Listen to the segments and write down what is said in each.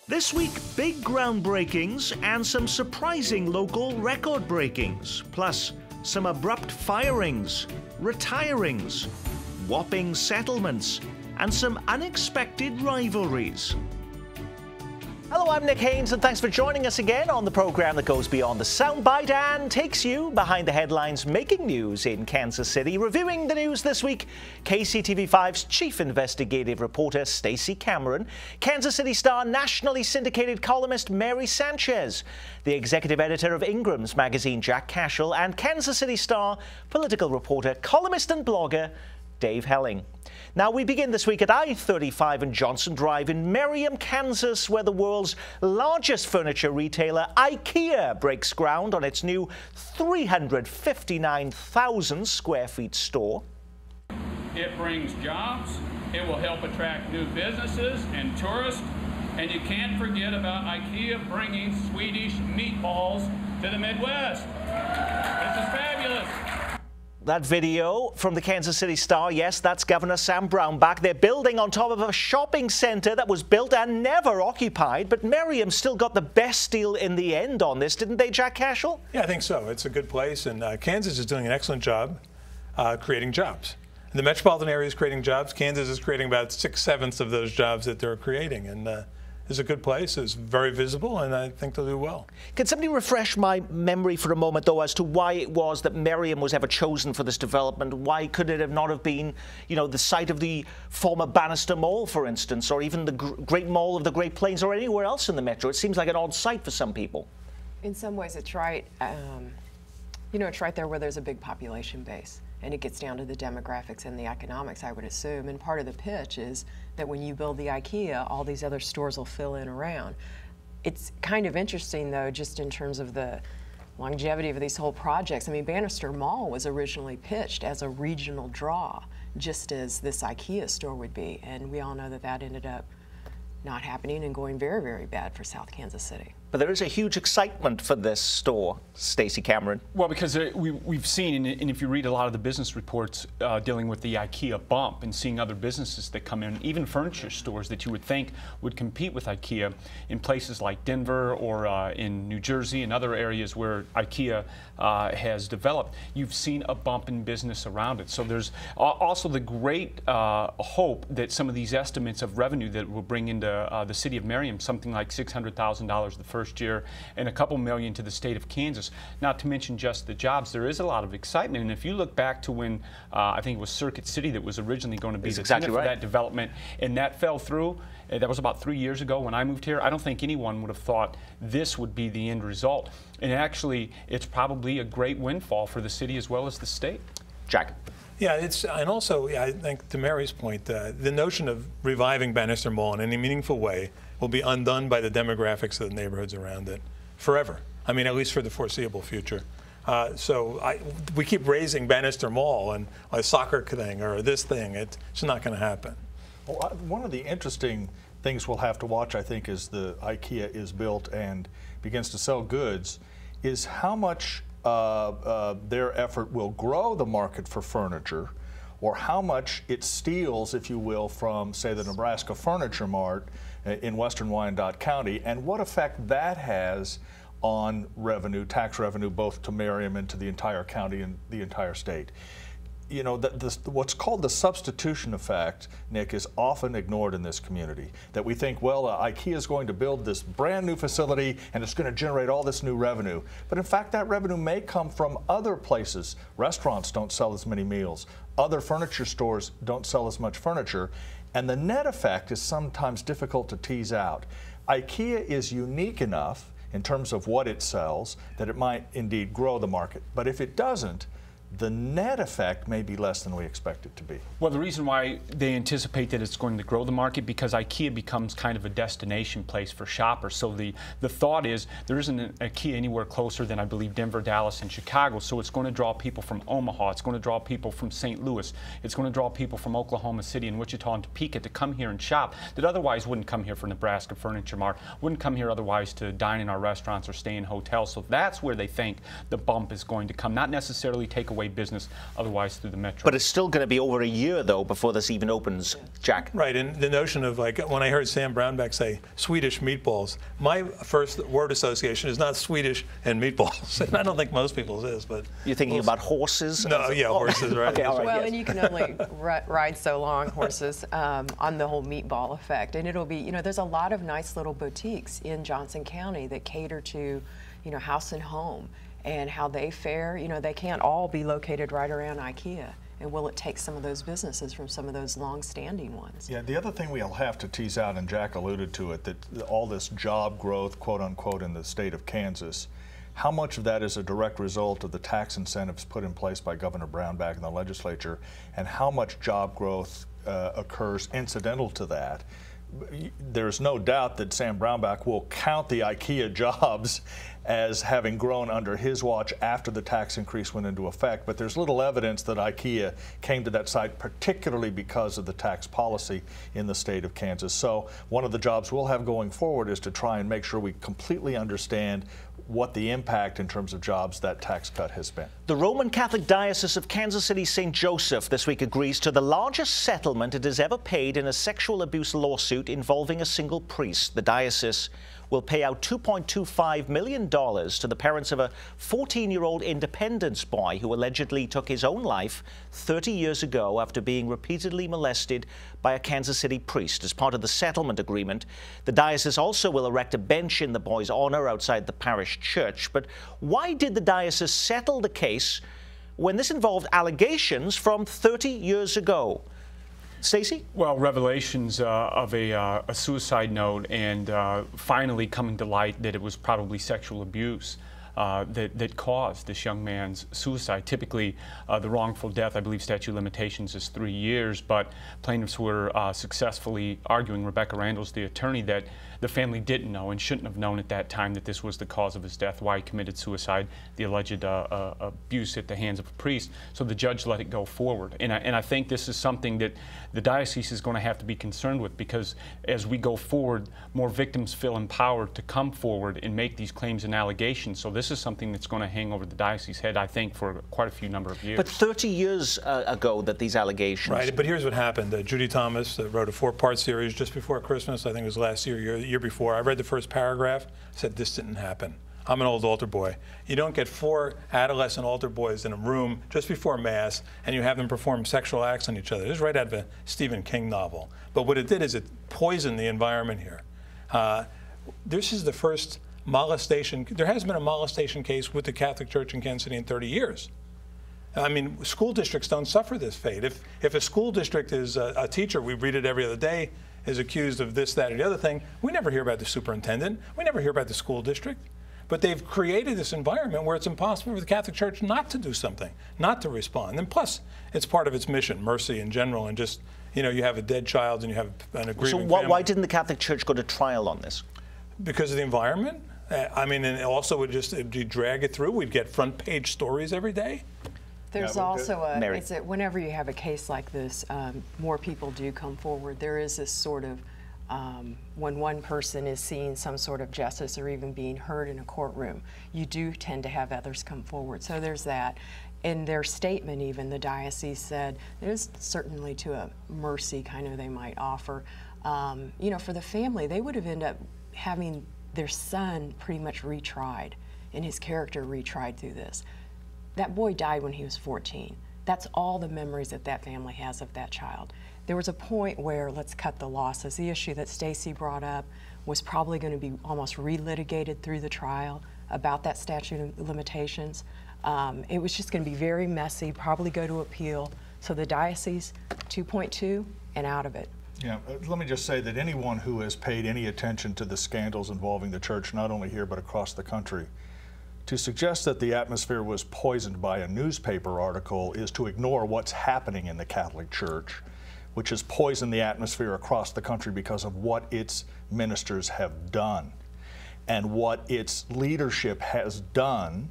This week, big groundbreakings and some surprising local record breakings, plus some abrupt firings, retirings, whopping settlements, and some unexpected rivalries. Hello, I'm Nick Haynes, and thanks for joining us again on the program that goes beyond the soundbite and takes you behind the headlines making news in Kansas City. Reviewing the news this week, KCTV5's chief investigative reporter Stacey Cameron, Kansas City Star nationally syndicated columnist Mary Sanchez, the executive editor of Ingram's magazine Jack Cashel, and Kansas City Star political reporter, columnist and blogger Dave Helling. Now, we begin this week at I-35 and Johnson Drive in Merriam, Kansas, where the world's largest furniture retailer, IKEA, breaks ground on its new 359,000 square feet store. It brings jobs, it will help attract new businesses and tourists, and you can't forget about IKEA bringing Swedish meatballs to the Midwest. This is fabulous. That video from the Kansas City Star, yes, that's Governor Sam Brownback. They're building on top of a shopping center that was built and never occupied, but Merriam still got the best deal in the end on this, didn't they, Jack Cashel? Yeah, I think so. It's a good place, and Kansas is doing an excellent job creating jobs. The metropolitan area is creating jobs. Kansas is creating about 6/7 of those jobs that they're creating, and it's a good place. It's very visible, and I think they'll do well. Can somebody refresh my memory for a moment, though, as to why it was that Merriam was ever chosen for this development? Why could it have not have been, you know, the site of the former Bannister Mall, for instance, or even the Great Mall of the Great Plains, or anywhere else in the metro? It seems like an odd site for some people. In some ways, it's right. You know, it's right there where there's a big population base. And it gets down to the demographics and the economics, I would assume. And part of the pitch is that when you build the IKEA, all these other stores will fill in around. It's kind of interesting, though, just in terms of the longevity of these whole projects. I mean, Bannister Mall was originally pitched as a regional draw, just as this IKEA store would be. And we all know that that ended up not happening and going very, very bad for South Kansas City. But there is a huge excitement for this store, Stacey Cameron. Well, because we've seen, and if you read a lot of the business reports dealing with the IKEA bump and seeing other businesses that come in, even furniture stores that you would think would compete with IKEA in places like Denver or in New Jersey and other areas where IKEA has developed, you've seen a bump in business around it. So there's also the great hope that some of these estimates of revenue that will bring into the city of Merriam, something like $600,000 the first year and a couple million to the state of Kansas, not to mention just the jobs. There is a lot of excitement, and if you look back to when I think it was Circuit City that was originally going to be the center for that development, and that fell through. That was about 3 years ago when I moved here. I don't think anyone would have thought this would be the end result. And actually, it's probably a great windfall for the city as well as the state. Jack. Yeah, and also, I think to Mary's point, the notion of reviving Bannister Mall in any meaningful way will be undone by the demographics of the neighborhoods around it forever. I mean, at least for the foreseeable future. We keep raising Bannister Mall and a soccer thing or this thing. It's not going to happen. Well, one of the interesting things we'll have to watch, I think, as the IKEA is built and begins to sell goods, is how much their effort will grow the market for furniture, or how much it steals, if you will, from, say, the Nebraska Furniture Mart in western Wyandotte County, and what effect that has on revenue, tax revenue, both to Merriam and to the entire county and the entire state. You know, what's called the substitution effect, Nick, is often ignored in this community. That we think, well, IKEA is going to build this brand new facility and it's going to generate all this new revenue. But in fact, that revenue may come from other places. Restaurants don't sell as many meals. Other furniture stores don't sell as much furniture. And the net effect is sometimes difficult to tease out. IKEA is unique enough in terms of what it sells that it might indeed grow the market. But if it doesn't, the net effect may be less than we expect it to be. Well, the reason why they anticipate that it's going to grow the market, because IKEA becomes kind of a destination place for shoppers. So the thought is there isn't an IKEA anywhere closer than, I believe, Denver, Dallas, and Chicago. So it's going to draw people from Omaha. It's going to draw people from St. Louis. It's going to draw people from Oklahoma City and Wichita and Topeka to come here and shop that otherwise wouldn't come here for Nebraska Furniture Mart, wouldn't come here otherwise to dine in our restaurants or stay in hotels. So that's where they think the bump is going to come. Not necessarily take away away business otherwise through the metro. But it's still going to be over a year, though, before this even opens, Jack. Right, and the notion of, like, when I heard Sam Brownback say Swedish meatballs, my first word association is not Swedish and meatballs. And I don't think most people's is, but... You're thinking about horses? No, yeah, horses, right. Okay, all right, Well, yes. and you can only ride so long, horses, on the whole meatball effect. And it'll be, you know, there's a lot of nice little boutiques in Johnson County that cater to, you know, house and home and how they fare. You know, they can't all be located right around IKEA. And will it take some of those businesses from some of those long-standing ones? Yeah, the other thing we'll have to tease out, and Jack alluded to it, that all this job growth, quote unquote, in the state of Kansas, how much of that is a direct result of the tax incentives put in place by Governor Brownback in the legislature, and how much job growth occurs incidental to that? There's no doubt that Sam Brownback will count the IKEA jobs as having grown under his watch after the tax increase went into effect, but there's little evidence that IKEA came to that site particularly because of the tax policy in the state of Kansas. So one of the jobs we'll have going forward is to try and make sure we completely understand what the impact in terms of jobs that tax cut has been. The Roman Catholic Diocese of Kansas City St. Joseph this week agrees to the largest settlement it has ever paid in a sexual abuse lawsuit involving a single priest. The diocese will pay out $2.25 million to the parents of a 14-year-old Independence boy who allegedly took his own life 30 years ago after being repeatedly molested by a Kansas City priest. As part of the settlement agreement, the diocese also will erect a bench in the boy's honor outside the parish church. But why did the diocese settle the case when this involved allegations from 30 years ago? Stacey? Well, revelations of a suicide note and finally coming to light that it was probably sexual abuse that caused this young man's suicide. Typically, the wrongful death, I believe statute of limitations is 3 years, but plaintiffs were successfully arguing, Rebecca Randall's the attorney, that the family didn't know and shouldn't have known at that time that this was the cause of his death, why he committed suicide, the alleged abuse at the hands of a priest. So the judge let it go forward. And I think this is something that the diocese is going to have to be concerned with, because as we go forward, more victims feel empowered to come forward and make these claims and allegations. So this is something that's going to hang over the diocese's head, I think, for quite a few number of years. But 30 years ago that these allegations... Right, but here's what happened. Judy Thomas wrote a 4-part series just before Christmas. I think it was last year, year before. I read the first paragraph, said this didn't happen. I'm an old altar boy. You don't get 4 adolescent altar boys in a room just before Mass and you have them perform sexual acts on each other. This is right out of a Stephen King novel. But what it did is it poisoned the environment here. This is the first molestation. There has been a molestation case with the Catholic Church in Kansas City in 30 years. I mean, school districts don't suffer this fate. If a school district is a teacher, we read it every other day, is accused of this, that, or the other thing, we never hear about the superintendent. We never hear about the school district. But they've created this environment where it's impossible for the Catholic Church not to do something, not to respond. And plus, it's part of its mission, mercy in general, and just, you know, you have a dead child and you have an agreement. So why didn't the Catholic Church go to trial on this? Because of the environment. I mean, and also you'd drag it through. We'd get front page stories every day. There's Yeah, also Mary. whenever you have a case like this, more people do come forward. There is this sort of, when one person is seeing some sort of justice or even being heard in a courtroom, you do tend to have others come forward. So there's that. In their statement even, the diocese said there's certainly to a mercy kind of they might offer. You know, for the family, they would have ended up having their son pretty much retried and his character retried through this. That boy died when he was 14. That's all the memories that that family has of that child. There was a point where, let's cut the losses. The issue that Stacey brought up was probably going to be almost relitigated through the trial about that statute of limitations. It was just going to be very messy, probably go to appeal. So the diocese, 2.2 and out of it. Yeah, let me just say that anyone who has paid any attention to the scandals involving the church, not only here but across the country, to suggest that the atmosphere was poisoned by a newspaper article is to ignore what's happening in the Catholic Church, which has poisoned the atmosphere across the country because of what its ministers have done and what its leadership has done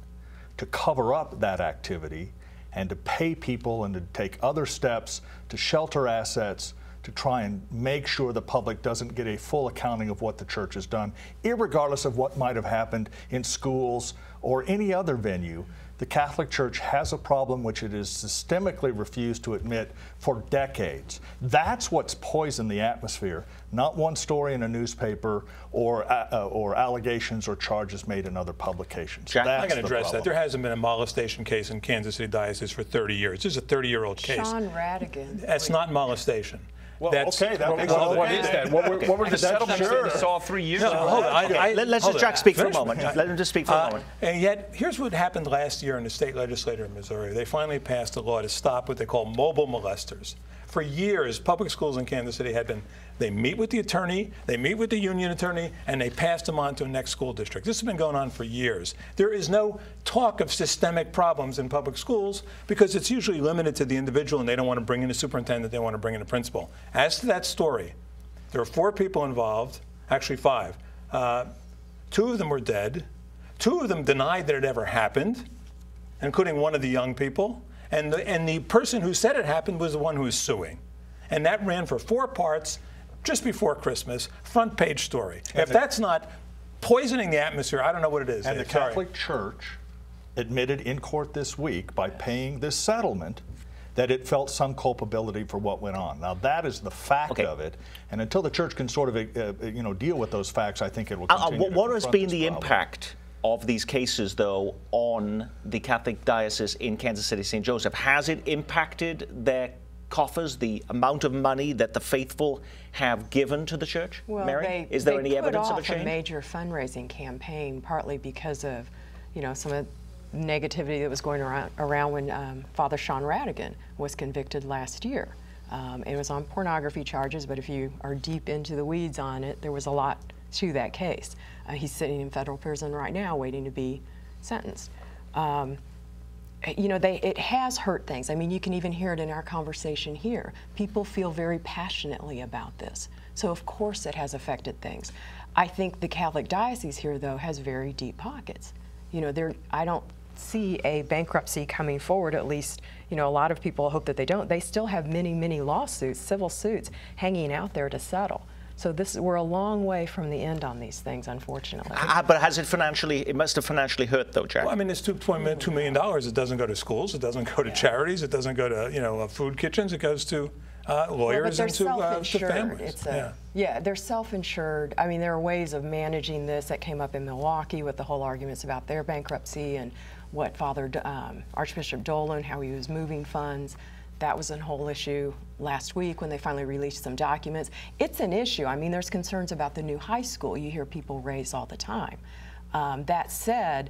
to cover up that activity and to pay people and to take other steps to shelter assets, to try and make sure the public doesn't get a full accounting of what the church has done, irregardless of what might have happened in schools or any other venue. the Catholic Church has a problem which it has systemically refused to admit for decades. That's what's poisoned the atmosphere, not one story in a newspaper or allegations or charges made in other publications. Jack, I'm going to address that. There hasn't been a molestation case in Kansas City Diocese for 30 years. This is a 30-year-old case. Sean Radigan. That's not molestation. Well, that's, okay, that makes what is that? What were the settlements that you saw 3 years ago? Hold on. Let's just Jack speak for a moment. Let him just speak for a moment. And yet, here's what happened last year in the state legislature in Missouri. They finally passed a law to stop what they call mobile molesters. For years, public schools in Kansas City had been, they meet with the attorney, they meet with the union attorney, and they pass them on to a next school district. This has been going on for years. There is no talk of systemic problems in public schools because it's usually limited to the individual and they don't want to bring in a superintendent, they want to bring in a principal. As to that story, there are 4 people involved, actually 5. 2 of them were dead. 2 of them denied that it ever happened, including one of the young people. And the person who said it happened was the one who was suing. And that ran for 4 parts just before Christmas, front page story. If that's not poisoning the atmosphere, I don't know what it is. And the Catholic Church admitted in court this week by paying this settlement that it felt some culpability for what went on. Now that is the fact of it, and until the church can sort of deal with those facts, I think it will continue. What has been the impact of these cases, though, on the Catholic Diocese in Kansas City, St. Joseph? Has it impacted their coffers, the amount of money that the faithful have given to the church? Well, Mary, is there any evidence of a change? They put off a major fundraising campaign, partly because of, some of the negativity that was going around when Father Sean Radigan was convicted last year. It was on pornography charges, but if you are deep into the weeds on it, there was a lot to that case. He's sitting in federal prison right now waiting to be sentenced. It has hurt things. I mean, you can even hear it in our conversation here. People feel very passionately about this. So of course it has affected things. I think the Catholic Diocese here, though, has very deep pockets. I don't see a bankruptcy coming forward, at least, a lot of people hope that they don't. They still have many, many lawsuits, civil suits, hanging out there to settle. So we're a long way from the end on these things, unfortunately. But has it it must have financially hurt, though, Jack? Well, I mean, it's $2 million. It doesn't go to schools. It doesn't go to charities. It doesn't go to, food kitchens. It goes to lawyers and to families. They're self-insured. I mean, there are ways of managing this that came up in Milwaukee with the whole arguments about their bankruptcy and what Father Archbishop Dolan, how he was moving funds. That was a whole issue last week when they finally released some documents. It's an issue. I mean, there's concerns about the new high school you hear people raise all the time. That said,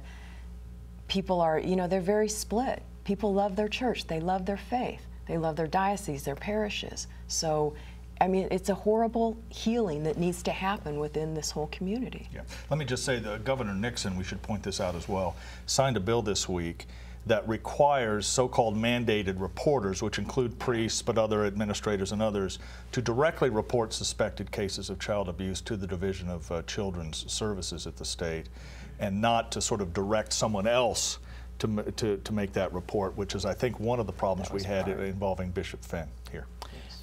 people are, they're very split. People love their church. They love their faith. They love their diocese, their parishes. So, I mean, it's a horrible healing that needs to happen within this whole community. Yeah. Let me just say that Governor Nixon, we should point this out as well, signed a bill this week that requires so-called mandated reporters, which include priests but other administrators and others, to directly report suspected cases of child abuse to the Division of Children's Services at the state, and not to sort of direct someone else to make that report, which is, I think, one of the problems we had involving Bishop Fenn here.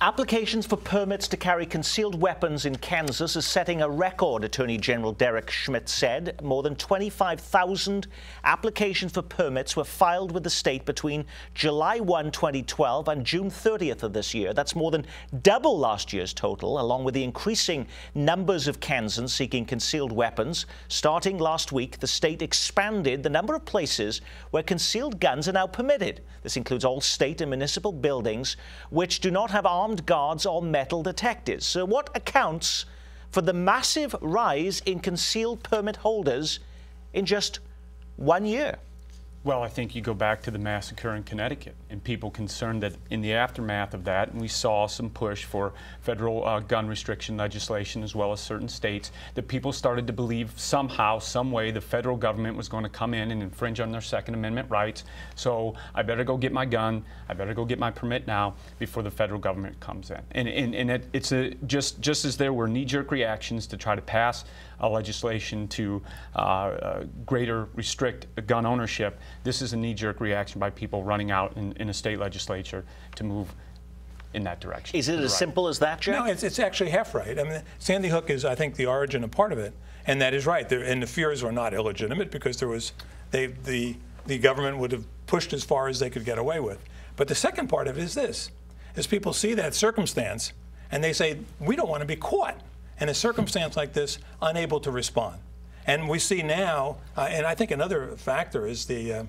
Applications for permits to carry concealed weapons in Kansas is setting a record, Attorney General Derek Schmidt said. More than 25,000 applications for permits were filed with the state between July 1, 2012 and June 30th of this year. That's more than double last year's total, along with the increasing numbers of Kansans seeking concealed weapons. Starting last week, the state expanded the number of places where concealed guns are now permitted. This includes all state and municipal buildings which do not have armed guards or metal detectors. So what accounts for the massive rise in concealed permit holders in just 1 year? Well, I think you go back to the massacre in Connecticut and people concerned that in the aftermath of that, and we saw some push for federal gun restriction legislation as well as certain states, that people started to believe somehow, some way, the federal government was going to come in and infringe on their Second Amendment rights. So I better go get my gun, I better go get my permit now before the federal government comes in. And it's just as there were knee-jerk reactions to try to pass legislation to greater restrict gun ownership, this is a knee-jerk reaction by people running out in a state legislature to move in that direction. Is it as simple as that, Jack? No, it's actually half right. I mean, Sandy Hook is, I think, the origin of part of it, and that is right. And the fears were not illegitimate because there was, the the government would have pushed as far as they could get away with. But the second part of it is this, is people see that circumstance and they say, we don't want to be caught in a circumstance like this, unable to respond. And we see now, and I think another factor is the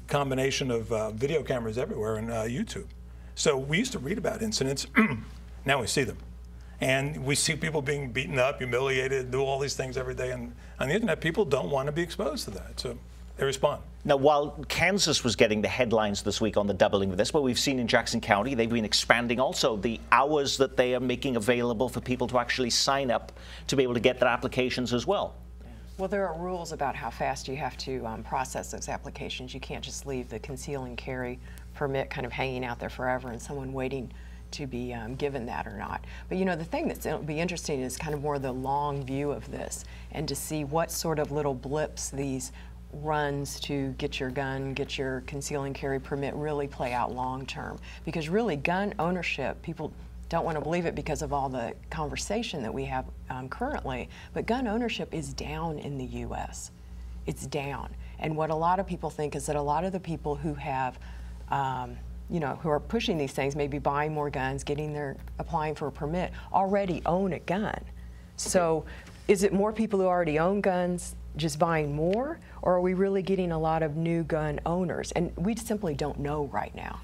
combination of video cameras everywhere and YouTube. So we used to read about incidents, now we see them. And we see people being beaten up, humiliated, do all these things every day. And on the internet, people don't want to be exposed to that, so they respond. Now, while Kansas was getting the headlines this week on the doubling of this, but we've seen in Jackson County, they've been expanding also the hours that they are making available for people to actually sign up to be able to get their applications as well. Well, there are rules about how fast you have to process those applications. You can't just leave the conceal and carry permit kind of hanging out there forever and someone waiting to be given that or not. But you know, the thing that's it'll be interesting is kind of more the long view of this and to see what sort of little blips these runs to get your gun, get your conceal and carry permit really play out long term. Because really gun ownership, people don't want to believe it because of all the conversation that we have currently, but gun ownership is down in the US. It's down. And what a lot of people think is that a lot of the people who have you know, who are pushing these things, maybe buying more guns, applying for a permit, already own a gun. So is it more people who already own guns just buying more, or are we really getting a lot of new gun owners? And we simply don't know right now.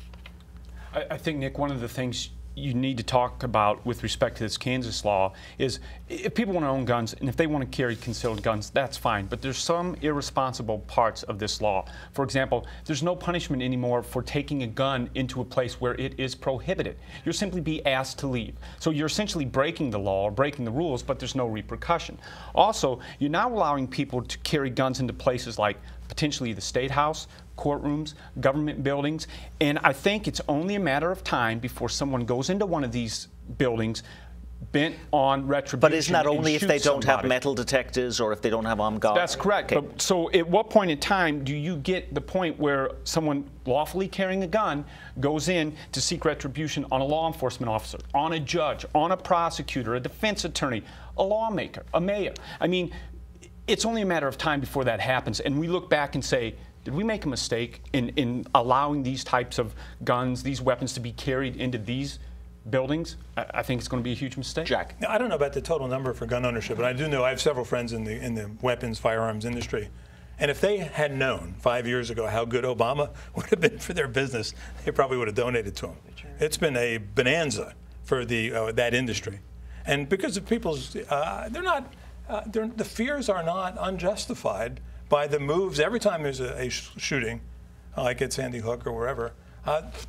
I think, Nick, one of the things you need to talk about with respect to this Kansas law is if people want to own guns and if they want to carry concealed guns, that's fine. But there's some irresponsible parts of this law. For example, there's no punishment anymore for taking a gun into a place where it is prohibited. You'll simply be asked to leave. So you're essentially breaking the law or breaking the rules, but there's no repercussion. Also, you're now allowing people to carry guns into places like potentially the State House, courtrooms, government buildings, and I think it's only a matter of time before someone goes into one of these buildings bent on retribution. But isn't that only if they don't somebody. have metal detectors or if they don't have armed guards? That's correct. Okay. But, so at what point in time do you get the point where someone lawfully carrying a gun goes in to seek retribution on a law enforcement officer, on a judge, on a prosecutor, a defense attorney, a lawmaker, a mayor? I mean, it's only a matter of time before that happens, and we look back and say, did we make a mistake in allowing these types of guns, these weapons to be carried into these buildings? I think it's going to be a huge mistake. Jack? Now, I don't know about the total number for gun ownership, but I do know I have several friends in the weapons, firearms industry. And if they had known 5 years ago how good Obama would have been for their business, they probably would have donated to him. It's been a bonanza for that industry. And because of people's, the fears are not unjustified by the moves. Every time there's a shooting, like at Sandy Hook or wherever,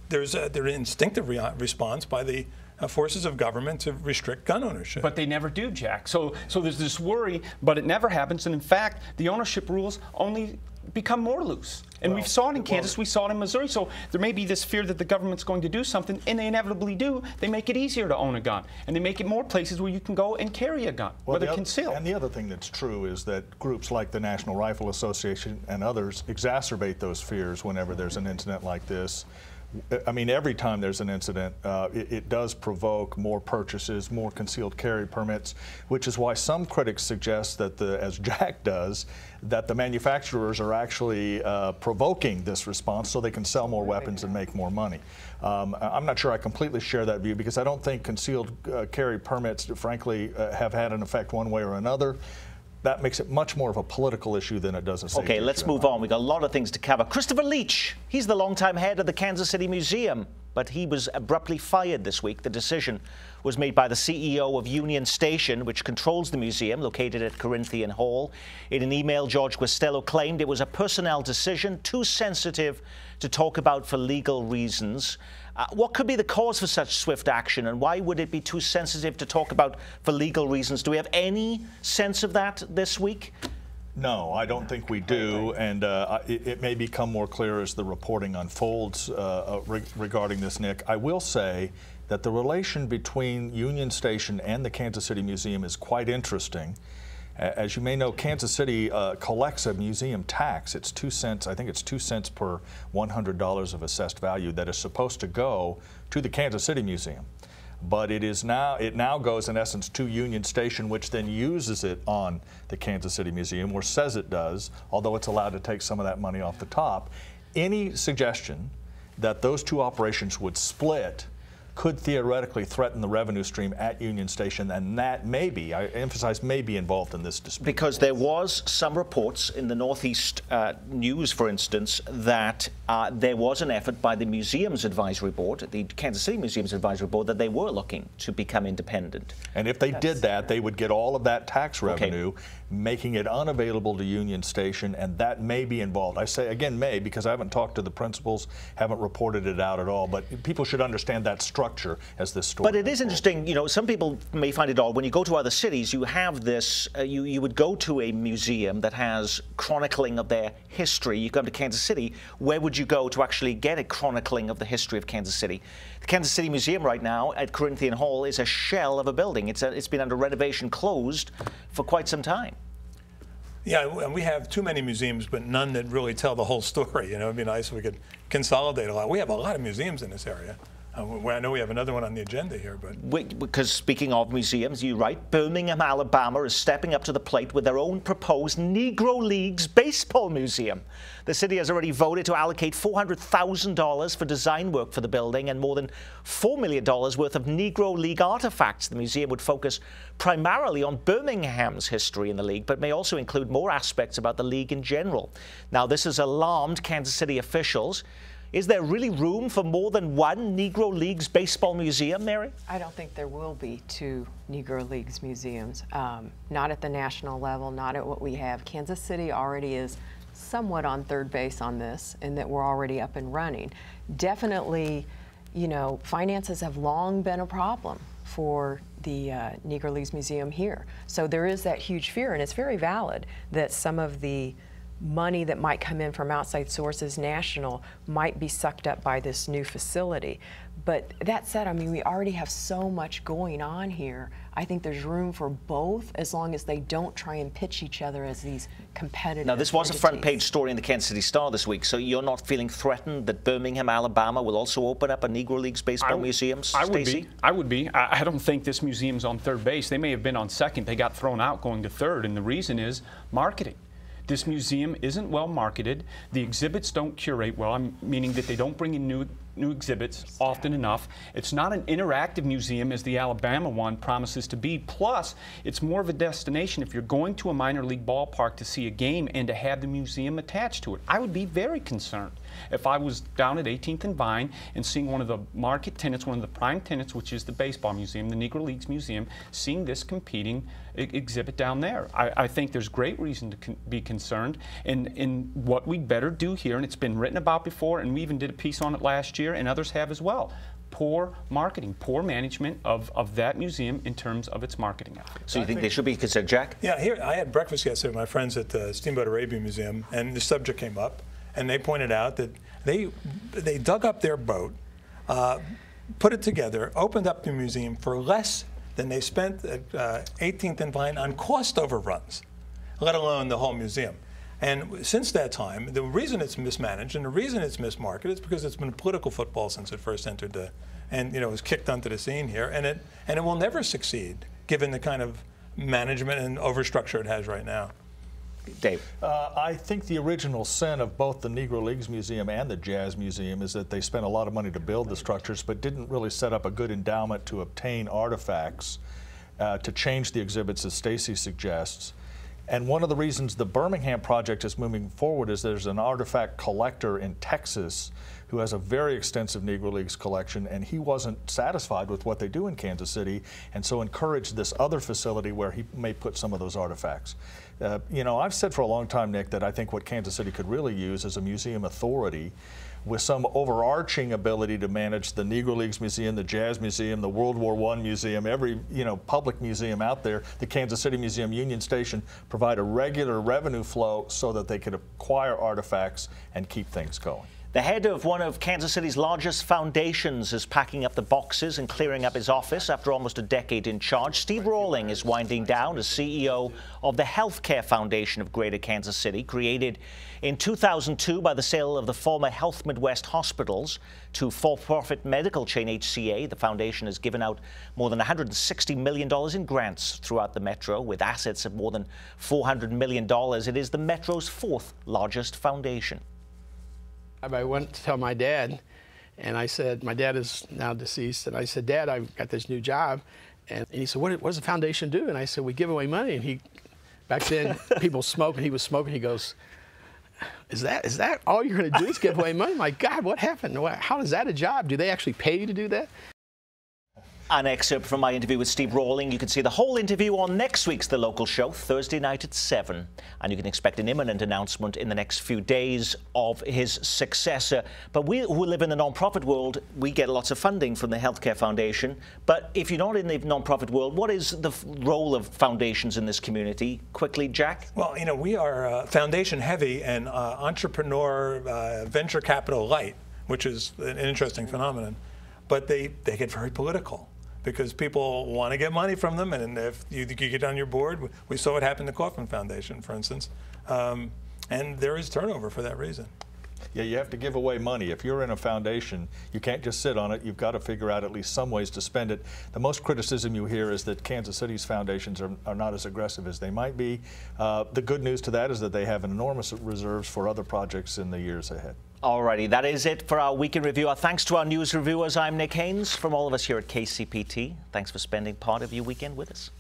there's an instinctive response by the forces of government to restrict gun ownership. But they never do, Jack. So there's this worry, but it never happens. And in fact, the ownership rules only become more loose. And we saw it in Kansas, we saw it in Missouri. So there may be this fear that the government's going to do something, and they inevitably do. They make it easier to own a gun, and they make it more places where you can go and carry a gun, whether concealed. And the other thing that's true is that groups like the National Rifle Association and others exacerbate those fears whenever there's an incident like this. I mean, every time there's an incident, it does provoke more purchases, more concealed carry permits, which is why some critics suggest that, as Jack does, that the manufacturers are actually provoking this response so they can sell more weapons and make more money. I'm not sure I completely share that view because I don't think concealed carry permits, frankly, have had an effect one way or another. That makes it much more of a political issue than it does a safety issue. Okay, let's move on. We've got a lot of things to cover. Christopher Leach, he's the longtime head of the Kansas City Museum, but he was abruptly fired this week. The decision was made by the CEO of Union Station, which controls the museum, located at Corinthian Hall. In an email, George Guastello claimed it was a personnel decision, too sensitive to talk about for legal reasons. What could be the cause for such swift action, and why would it be too sensitive to talk about for legal reasons? Do we have any sense of that this week? No, I don't think we do, and it may become more clear as the reporting unfolds regarding this, Nick. I will say that the relation between Union Station and the Kansas City Museum is quite interesting. As you may know, Kansas City collects a museum tax. It's 2 cents, I think it's 2 cents per $100 of assessed value that is supposed to go to the Kansas City Museum. but it now goes in essence to Union Station, which then uses it on the Kansas City Museum, or says it does, although it's allowed to take some of that money off the top. Any suggestion that those two operations would split could theoretically threaten the revenue stream at Union Station, and that may be, I emphasize, may be involved in this dispute. Because there was some reports in the Northeast News, for instance, that there was an effort by the Museums Advisory Board, the Kansas City Museums Advisory Board, that they were looking to become independent. And if they did that, they would get all of that tax revenue, making it unavailable to Union Station, and that may be involved. I say, again, may, because I haven't talked to the principals, haven't reported it out at all, but people should understand that structure as this story. But it is interesting, you know, some people may find it odd. When you go to other cities, you have this, you would go to a museum that has chronicling of their history. You come to Kansas City, where would you go to actually get a chronicling of the history of Kansas City? The Kansas City Museum right now at Corinthian Hall is a shell of a building. It's been under renovation, closed for quite some time. Yeah, and we have too many museums, but none that really tell the whole story. You know, it'd be nice if we could consolidate a lot. We have a lot of museums in this area. I know we have another one on the agenda here, but... Because speaking of museums, you write, Birmingham, Alabama is stepping up to the plate with their own proposed Negro Leagues baseball museum. The city has already voted to allocate $400,000 for design work for the building and more than $4 million worth of Negro League artifacts. The museum would focus primarily on Birmingham's history in the league, but may also include more aspects about the league in general. Now, this has alarmed Kansas City officials. Is there really room for more than one Negro Leagues baseball museum, Mary? I don't think there will be two Negro Leagues museums. Not at the national level, not at what we have. Kansas City already is somewhat on third base on this, and that we're already up and running. Definitely, you know, finances have long been a problem for the Negro Leagues Museum here. So there is that huge fear, and it's very valid that some of the money that might come in from outside sources, national, might be sucked up by this new facility. But that said, I mean, we already have so much going on here. I think there's room for both, as long as they don't try and pitch each other as these competitive Now, this was entities. a front page story in the Kansas City Star this week, so you're not feeling threatened that Birmingham, Alabama will also open up a Negro Leagues baseball museum, Stacey? I would be. I don't think this museum's on third base. They may have been on second. They got thrown out going to third, and the reason is marketing. This museum isn't well marketed. The exhibits don't curate well, meaning that they don't bring in new exhibits often enough. It's not an interactive museum as the Alabama one promises to be. Plus, it's more of a destination if you're going to a minor league ballpark to see a game and to have the museum attached to it. I would be very concerned if I was down at 18th and Vine and seeing one of the market tenants, one of the prime tenants, which is the baseball museum, the Negro Leagues Museum, seeing this competing exhibit down there. I think there's great reason to be concerned. And what we better do here, and it's been written about before, and we even did a piece on it last year, and others have as well. Poor marketing, poor management of that museum in terms of its marketing efforts. So you think they should be considered, Jack? Yeah, here, I had breakfast yesterday with my friends at the Steamboat Arabia Museum, and the subject came up, and they pointed out that they dug up their boat, put it together, opened up the museum for less than they spent at 18th and Vine on cost overruns, let alone the whole museum. And since that time, the reason it's mismanaged and the reason it's mismarketed is because it's been political football since it first entered and you know, was kicked onto the scene here, and it will never succeed given the kind of management and overstructure it has right now. Dave? I think the original sin of both the Negro Leagues Museum and the Jazz Museum is that they spent a lot of money to build the structures but didn't really set up a good endowment to obtain artifacts to change the exhibits, as Stacey suggests. And one of the reasons the Birmingham project is moving forward is there's an artifact collector in Texas who has a very extensive Negro Leagues collection, and he wasn't satisfied with what they do in Kansas City, and so encouraged this other facility where he may put some of those artifacts. You know, I've said for a long time, Nick, that I think what Kansas City could really use is a museum authority with some overarching ability to manage the Negro Leagues Museum, the Jazz Museum, the World War I Museum, every public museum out there, the Kansas City Museum, Union Station, provide a regular revenue flow so that they could acquire artifacts and keep things going. The head of one of Kansas City's largest foundations is packing up the boxes and clearing up his office after almost a decade in charge. Steve Rawling is winding down as CEO of the Healthcare Foundation of Greater Kansas City, created in 2002 by the sale of the former Health Midwest hospitals to for-profit medical chain HCA. The foundation has given out more than $160 million in grants throughout the metro, with assets of more than $400 million. It is the metro's fourth largest foundation. I went to tell my dad, and I said, my dad is now deceased, and I said, Dad, I've got this new job. And he said, what does the foundation do? And I said, we give away money. And he, back then, people smoked, and he was smoking. He goes, is that all you're going to do is give away money? My God, what happened? How is that a job? Do they actually pay you to do that? An excerpt from my interview with Steve Rawling. You can see the whole interview on next week's The Local Show, Thursday night at 7. And you can expect an imminent announcement in the next few days of his successor. But we who live in the non-profit world, we get lots of funding from the Healthcare Foundation. But if you're not in the non-profit world, what is the role of foundations in this community? Quickly, Jack? Well, you know, we are foundation heavy and entrepreneur venture capital light, which is an interesting phenomenon. But they get very political, because people want to get money from them, and if you get on your board, we saw what happened to the Kauffman Foundation, for instance, and there is turnover for that reason. Yeah, you have to give away money. If you're in a foundation, you can't just sit on it. You've got to figure out at least some ways to spend it. The most criticism you hear is that Kansas City's foundations are not as aggressive as they might be. The good news to that is that they have enormous reserves for other projects in the years ahead. Alrighty, that is it for our Week in Review. Our thanks to our news reviewers. I'm Nick Haynes. From all of us here at KCPT, thanks for spending part of your weekend with us.